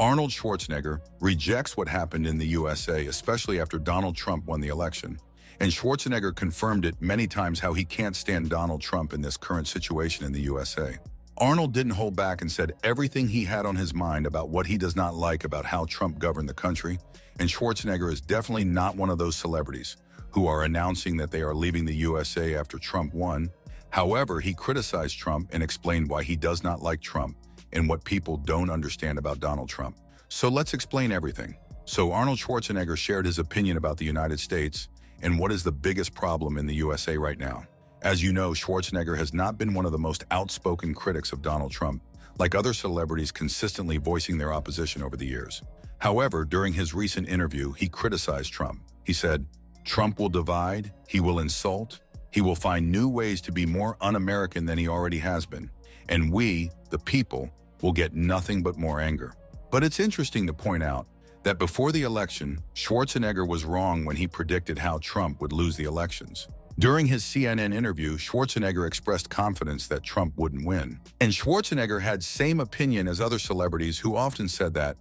Arnold Schwarzenegger rejects what happened in the USA, especially after Donald Trump won the election. And Schwarzenegger confirmed it many times how he can't stand Donald Trump in this current situation in the USA. Arnold didn't hold back and said everything he had on his mind about what he does not like about how Trump governed the country, and Schwarzenegger is definitely not one of those celebrities who are announcing that they are leaving the USA after Trump won. However, he criticized Trump and explained why he does not like Trump and what people don't understand about Donald Trump. So let's explain everything. So Arnold Schwarzenegger shared his opinion about the United States and what is the biggest problem in the USA right now. As you know, Schwarzenegger has not been one of the most outspoken critics of Donald Trump, like other celebrities consistently voicing their opposition over the years. However, during his recent interview, he criticized Trump. He said, "Trump will divide, he will insult, he will find new ways to be more un-American than he already has been. And we, the people, will get nothing but more anger." But it's interesting to point out that before the election, Schwarzenegger was wrong when he predicted how Trump would lose the elections. During his CNN interview, Schwarzenegger expressed confidence that Trump wouldn't win. And Schwarzenegger had same opinion as other celebrities who often said that,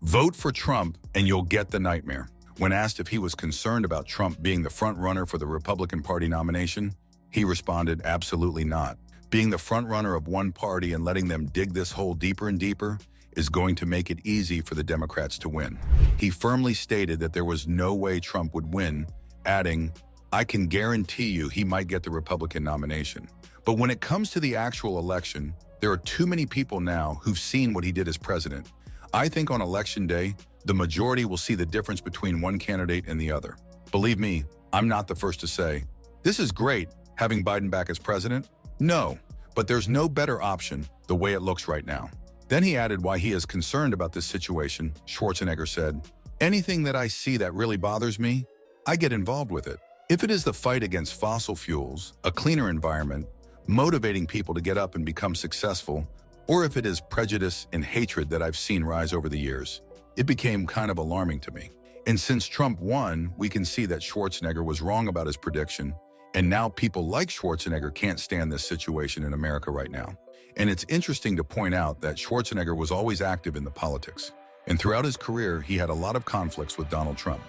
"Vote for Trump and you'll get the nightmare." When asked if he was concerned about Trump being the front runner for the Republican Party nomination, he responded, "Absolutely not. Being the front runner of one party and letting them dig this hole deeper and deeper is going to make it easy for the Democrats to win." He firmly stated that there was no way Trump would win, adding, "I can guarantee you he might get the Republican nomination. But when it comes to the actual election, there are too many people now who've seen what he did as president. I think on election day, the majority will see the difference between one candidate and the other. Believe me, I'm not the first to say, this is great, having Biden back as president. No, but there's no better option the way it looks right now." Then he added why he is concerned about this situation. Schwarzenegger said, "Anything that I see that really bothers me, I get involved with it. If it is the fight against fossil fuels, a cleaner environment, motivating people to get up and become successful, or if it is prejudice and hatred that I've seen rise over the years, it became kind of alarming to me." And since Trump won, we can see that Schwarzenegger was wrong about his prediction, and now people like Schwarzenegger can't stand this situation in America right now. And it's interesting to point out that Schwarzenegger was always active in the politics, and throughout his career, he had a lot of conflicts with Donald Trump.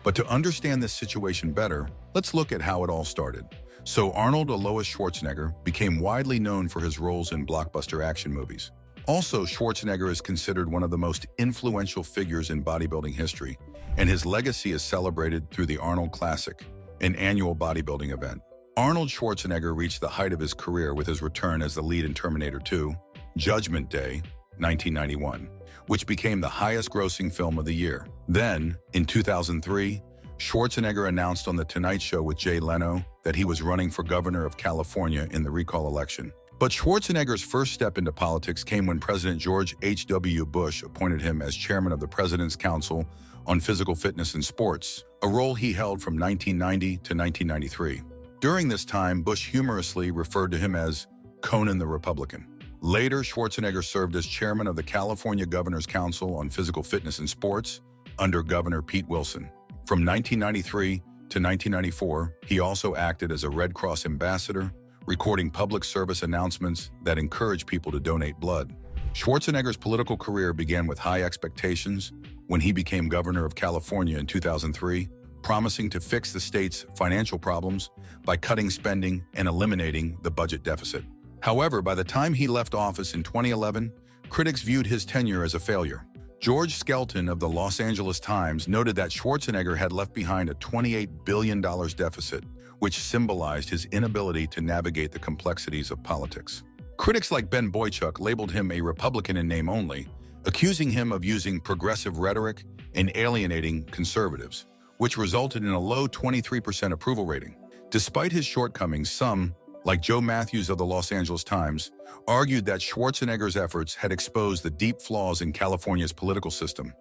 But to understand this situation better, let's look at how it all started. So Arnold Alois Schwarzenegger became widely known for his roles in blockbuster action movies. Also, Schwarzenegger is considered one of the most influential figures in bodybuilding history, and his legacy is celebrated through the Arnold Classic, an annual bodybuilding event. Arnold Schwarzenegger reached the height of his career with his return as the lead in Terminator 2, Judgment Day, 1991, which became the highest-grossing film of the year. Then, in 2003, Schwarzenegger announced on The Tonight Show with Jay Leno that he was running for governor of California in the recall election. But Schwarzenegger's first step into politics came when President George H.W. Bush appointed him as chairman of the President's Council on Physical Fitness and Sports, a role he held from 1990 to 1993. During this time, Bush humorously referred to him as Conan the Republican. Later, Schwarzenegger served as chairman of the California Governor's Council on Physical Fitness and Sports under Governor Pete Wilson. From 1993 to 1994, he also acted as a Red Cross ambassador, recording public service announcements that encouraged people to donate blood. Schwarzenegger's political career began with high expectations when he became governor of California in 2003, promising to fix the state's financial problems by cutting spending and eliminating the budget deficit. However, by the time he left office in 2011, critics viewed his tenure as a failure. George Skelton of the Los Angeles Times noted that Schwarzenegger had left behind a $28 billion deficit, which symbolized his inability to navigate the complexities of politics. Critics like Ben Boychuk labeled him a Republican in name only, accusing him of using progressive rhetoric and alienating conservatives, which resulted in a low 23% approval rating. Despite his shortcomings, some, like Joe Matthews of the Los Angeles Times, argued that Schwarzenegger's efforts had exposed the deep flaws in California's political system.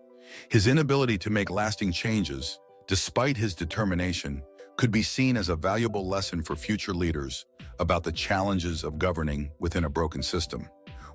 His inability to make lasting changes, despite his determination, could be seen as a valuable lesson for future leaders about the challenges of governing within a broken system.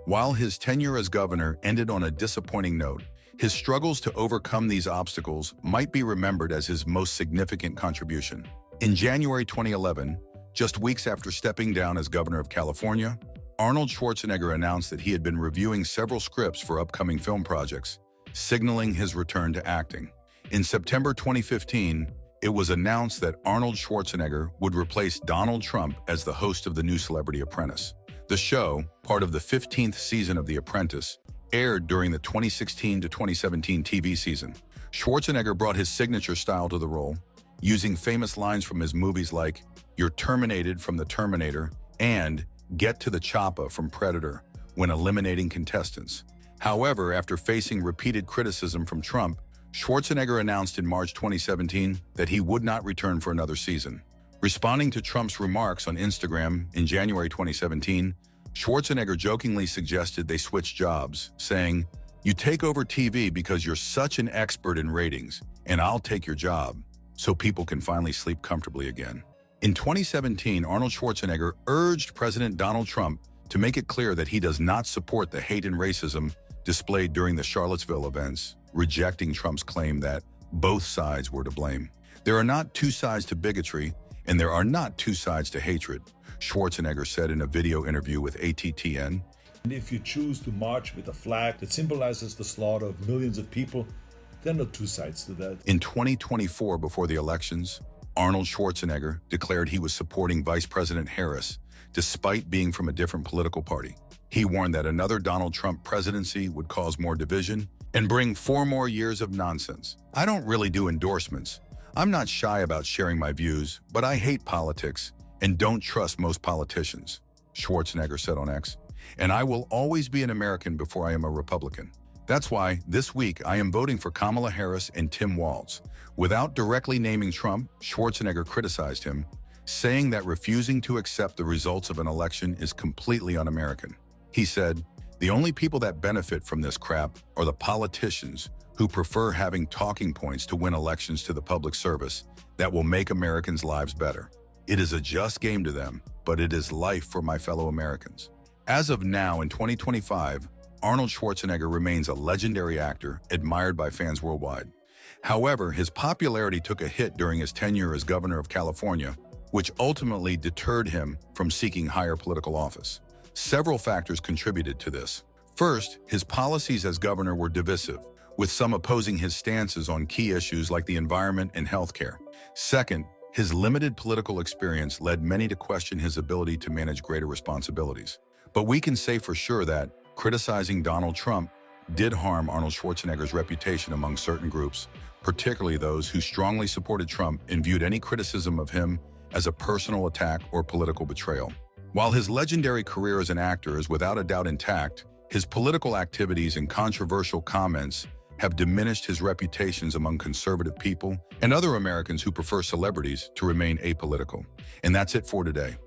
While his tenure as governor ended on a disappointing note, his struggles to overcome these obstacles might be remembered as his most significant contribution. In January 2011, just weeks after stepping down as governor of California, Arnold Schwarzenegger announced that he had been reviewing several scripts for upcoming film projects, signaling his return to acting. In September 2015, it was announced that Arnold Schwarzenegger would replace Donald Trump as the host of the new Celebrity Apprentice. The show, part of the 15th season of The Apprentice, aired during the 2016 to 2017 TV season. Schwarzenegger brought his signature style to the role, using famous lines from his movies like "You're terminated" from The Terminator and "Get to the choppa" from Predator when eliminating contestants. However, after facing repeated criticism from Trump, Schwarzenegger announced in March 2017 that he would not return for another season. Responding to Trump's remarks on Instagram in January 2017, Schwarzenegger jokingly suggested they switch jobs, saying, "You take over TV because you're such an expert in ratings, and I'll take your job, so people can finally sleep comfortably again." In 2017, Arnold Schwarzenegger urged President Donald Trump to make it clear that he does not support the hate and racism displayed during the Charlottesville events, rejecting Trump's claim that both sides were to blame. "There are not two sides to bigotry, and there are not two sides to hatred," Schwarzenegger said in a video interview with ATTN. And if you choose to march with a flag that symbolizes the slaughter of millions of people, there are no two sides to that. In 2024, before the elections, Arnold Schwarzenegger declared he was supporting Vice President Harris, despite being from a different political party. He warned that another Donald Trump presidency would cause more division and bring 4 more years of nonsense. "I don't really do endorsements. I'm not shy about sharing my views, but I hate politics and don't trust most politicians," Schwarzenegger said on X. "And I will always be an American before I am a Republican. That's why, this week, I am voting for Kamala Harris and Tim Walz." Without directly naming Trump, Schwarzenegger criticized him, saying that refusing to accept the results of an election is completely un-American. He said, "The only people that benefit from this crap are the politicians who prefer having talking points to win elections to the public service that will make Americans' lives better. It is a just game to them, but it is life for my fellow Americans." As of now, in 2025, Arnold Schwarzenegger remains a legendary actor admired by fans worldwide. However, his popularity took a hit during his tenure as governor of California, which ultimately deterred him from seeking higher political office. Several factors contributed to this. First, his policies as governor were divisive, with some opposing his stances on key issues like the environment and healthcare. Second, his limited political experience led many to question his ability to manage greater responsibilities. But we can say for sure that criticizing Donald Trump did harm Arnold Schwarzenegger's reputation among certain groups, particularly those who strongly supported Trump and viewed any criticism of him as a personal attack or political betrayal. While his legendary career as an actor is without a doubt intact, his political activities and controversial comments have diminished his reputations among conservative people and other Americans who prefer celebrities to remain apolitical. And that's it for today.